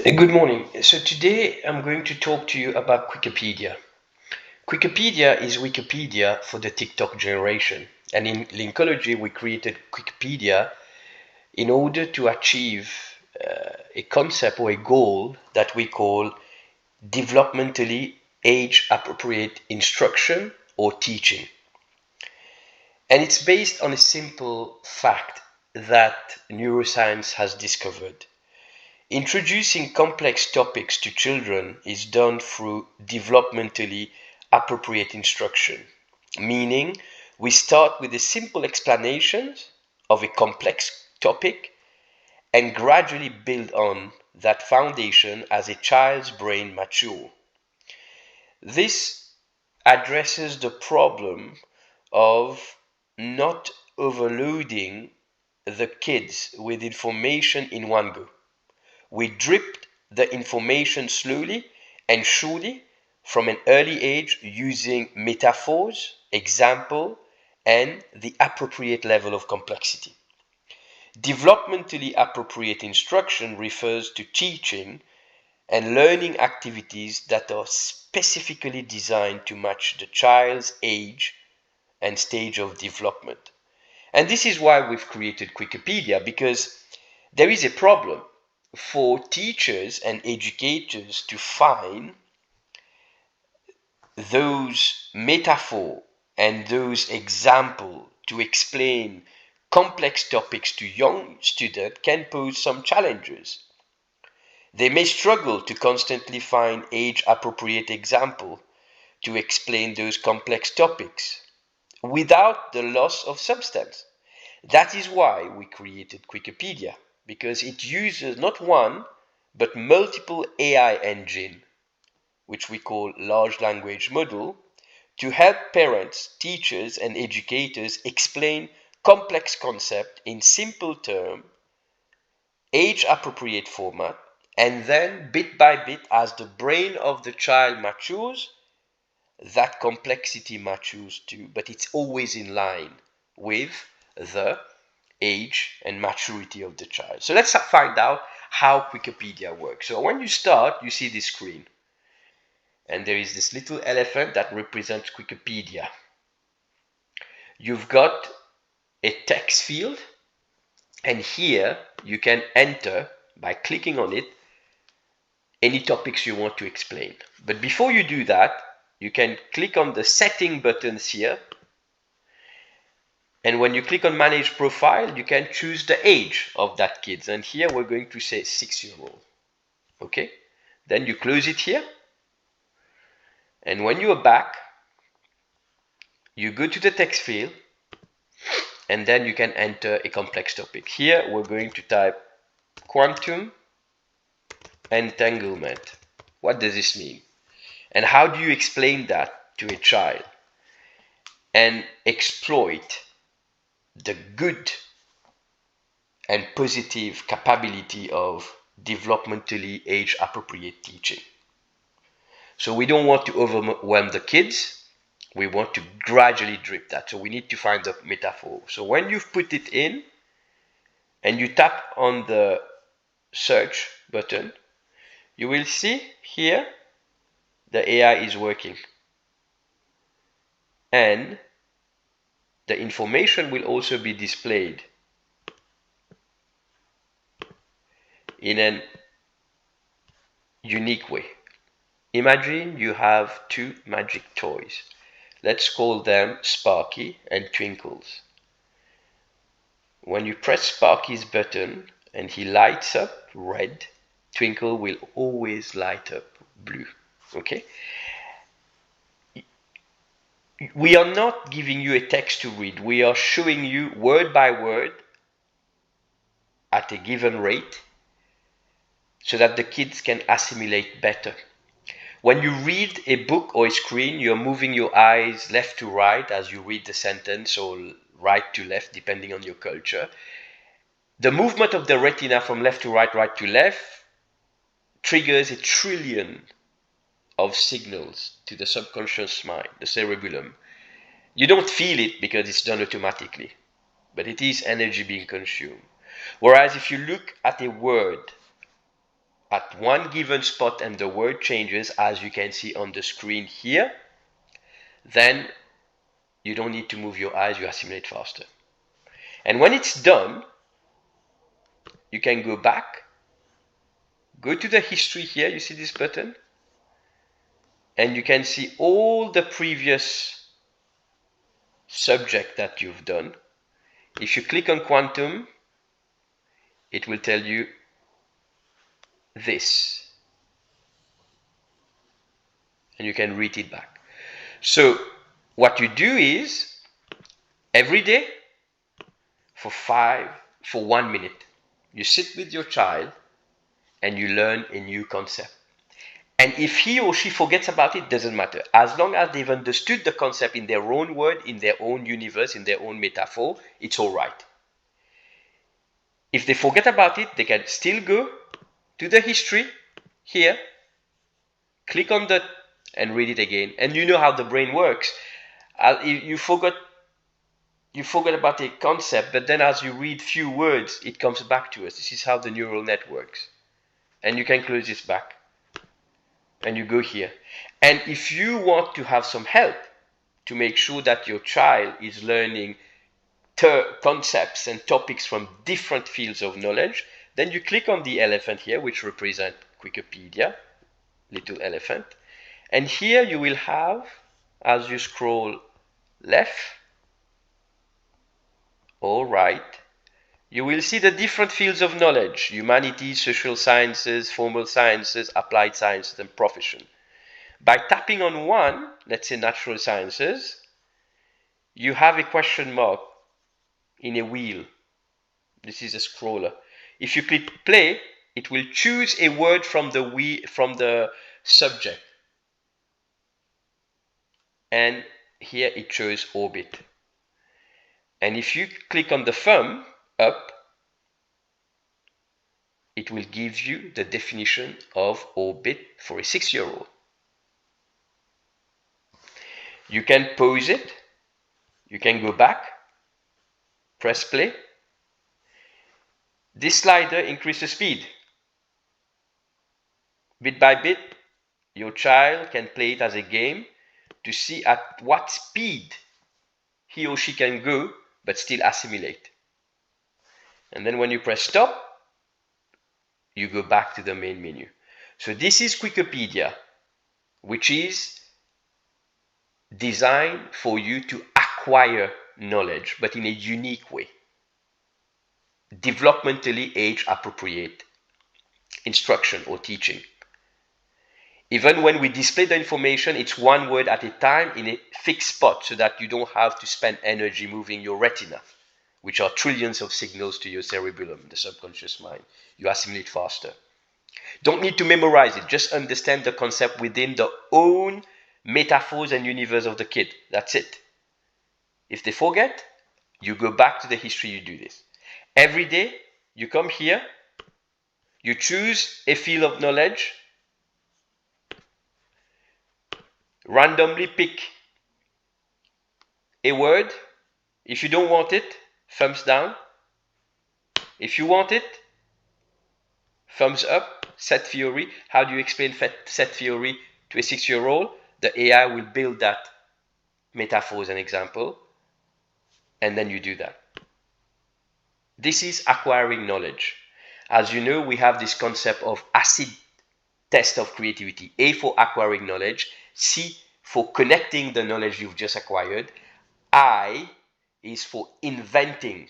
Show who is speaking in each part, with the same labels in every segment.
Speaker 1: Good morning. So today I'm going to talk to you about Quickerpedia. Quickerpedia is Wikipedia for the TikTok generation. And in Linkology, we created Quickerpedia in order to achieve a concept or a goal that we call developmentally age-appropriate instruction or teaching. And it's based on a simple fact that neuroscience has discovered. Introducing complex topics to children is done through developmentally appropriate instruction, meaning we start with a simple explanation of a complex topic and gradually build on that foundation as a child's brain matures. This addresses the problem of not overloading the kids with information in one go. We drip the information slowly and surely from an early age using metaphors, example, and the appropriate level of complexity. Developmentally appropriate instruction refers to teaching and learning activities that are specifically designed to match the child's age and stage of development. And this is why we've created Quickerpedia, because there is a problem for teachers and educators to find those metaphor and those example to explain complex topics to young students can pose some challenges. They may struggle to constantly find age-appropriate example to explain those complex topics without the loss of substance. That is why we created Quickerpedia, because it uses not one, but multiple AI engine, which we call large language model, to help parents, teachers, and educators explain complex concepts in simple terms, age-appropriate format, and then bit by bit, as the brain of the child matures, that complexity matures too, but it's always in line with the age and maturity of the child. So let's find out how Quickerpedia works. So when you start, you see this screen. And there is this little elephant that represents Quickerpedia. You've got a text field, and here you can enter, by clicking on it, any topics you want to explain. But before you do that, you can click on the setting buttons here. And when you click on manage profile, you can choose the age of that kid. And here we're going to say 6-year-old. Okay? Then you close it here. And when you are back, you go to the text field, and then you can enter a complex topic. Here we're going to type quantum entanglement. What does this mean? And how do you explain that to a child and exploit the good and positive capability of developmentally age-appropriate teaching? So we don't want to overwhelm the kids. We want to gradually drip that. So we need to find the metaphor. So when you've put it in and you tap on the search button, you will see here the AI is working. And the information will also be displayed in a unique way. Imagine you have two magic toys. Let's call them Sparky and Twinkles. When you press Sparky's button and he lights up red, Twinkle will always light up blue. Okay? We are not giving you a text to read. We are showing you word by word at a given rate so that the kids can assimilate better. When you read a book or a screen, you're moving your eyes left to right as you read the sentence, or right to left, depending on your culture. The movement of the retina from left to right, right to left, triggers 1 trillion of signals to the subconscious mind, the cerebellum. You don't feel it because it's done automatically, but it is energy being consumed. Whereas if you look at a word at one given spot and the word changes, as you can see on the screen here, then you don't need to move your eyes, you assimilate faster. And when it's done, you can go back, go to the history here, you see this button, and you can see all the previous subject that you've done. If you click on quantum, it will tell you this, and you can read it back. So what you do is every day for 1 minute, you sit with your child and you learn a new concept. And if he or she forgets about it, doesn't matter. As long as they've understood the concept in their own word, in their own universe, in their own metaphor, it's all right. If they forget about it, they can still go to the history here, click on that and read it again. And you know how the brain works. You forgot about a concept, but then as you read few words, it comes back to us. This is how the neural net works. And you can close this back. And you go here. And if you want to have some help to make sure that your child is learning concepts and topics from different fields of knowledge, then you click on the elephant here, which represents Quickerpedia, little elephant. And here you will have, as you scroll left or right, you will see the different fields of knowledge: humanities, social sciences, formal sciences, applied sciences, and profession. By tapping on one, let's say natural sciences, you have a question mark in a wheel. This is a scroller. If you click play, it will choose a word from the subject. And here it shows orbit. And if you click on the thumb up, it will give you the definition of orbit for a 6-year-old. You can pause it, you can go back, press play. This slider increases speed. Bit by bit, your child can play it as a game to see at what speed he or she can go but still assimilate. And then when you press stop, you go back to the main menu. So this is Quickerpedia, which is designed for you to acquire knowledge, but in a unique way. Developmentally age-appropriate instruction or teaching. Even when we display the information, it's one word at a time in a fixed spot so that you don't have to spend energy moving your retina, which are trillions of signals to your cerebellum, the subconscious mind. You assimilate faster. Don't need to memorize it. Just understand the concept within the own metaphors and universe of the kid. That's it. If they forget, you go back to the history, you do this. Every day, you come here, you choose a field of knowledge, randomly pick a word. If you don't want it, thumbs down. If you want it, thumbs up. Set theory. How do you explain set theory to a 6-year-old? The AI will build that metaphor as an example, and then you do that. This is acquiring knowledge. As you know, we have this concept of acid test of creativity. A for acquiring knowledge, C for connecting the knowledge you've just acquired, I is for inventing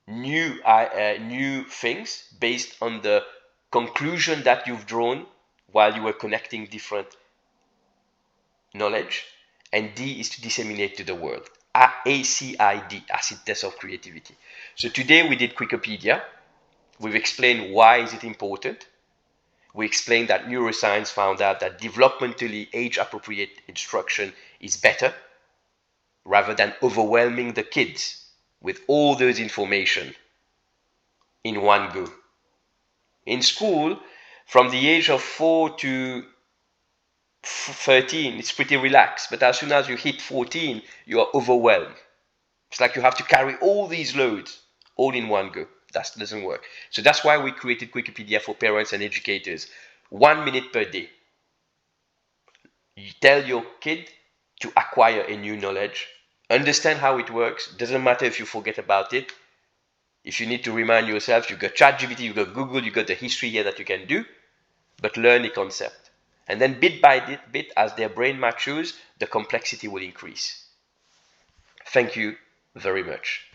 Speaker 1: new things based on the conclusion that you've drawn while you were connecting different knowledge, and D is to disseminate to the world. ACID, acid test of creativity. So today we did Quickerpedia. We've explained why is it important. We explained that neuroscience found out that developmentally age-appropriate instruction is better, rather than overwhelming the kids with all those information in one go. In school, from the age of 4 to 13, it's pretty relaxed. But as soon as you hit 14, you are overwhelmed. It's like you have to carry all these loads all in one go. That doesn't work. So that's why we created Quickerpedia for parents and educators. 1 minute per day. You tell your kid to acquire a new knowledge, understand how it works. Doesn't matter if you forget about it. If you need to remind yourself, you've got ChatGPT, you've got Google, you've got the history here that you can do, but learn the concept. And then bit by bit, as their brain matures, the complexity will increase. Thank you very much.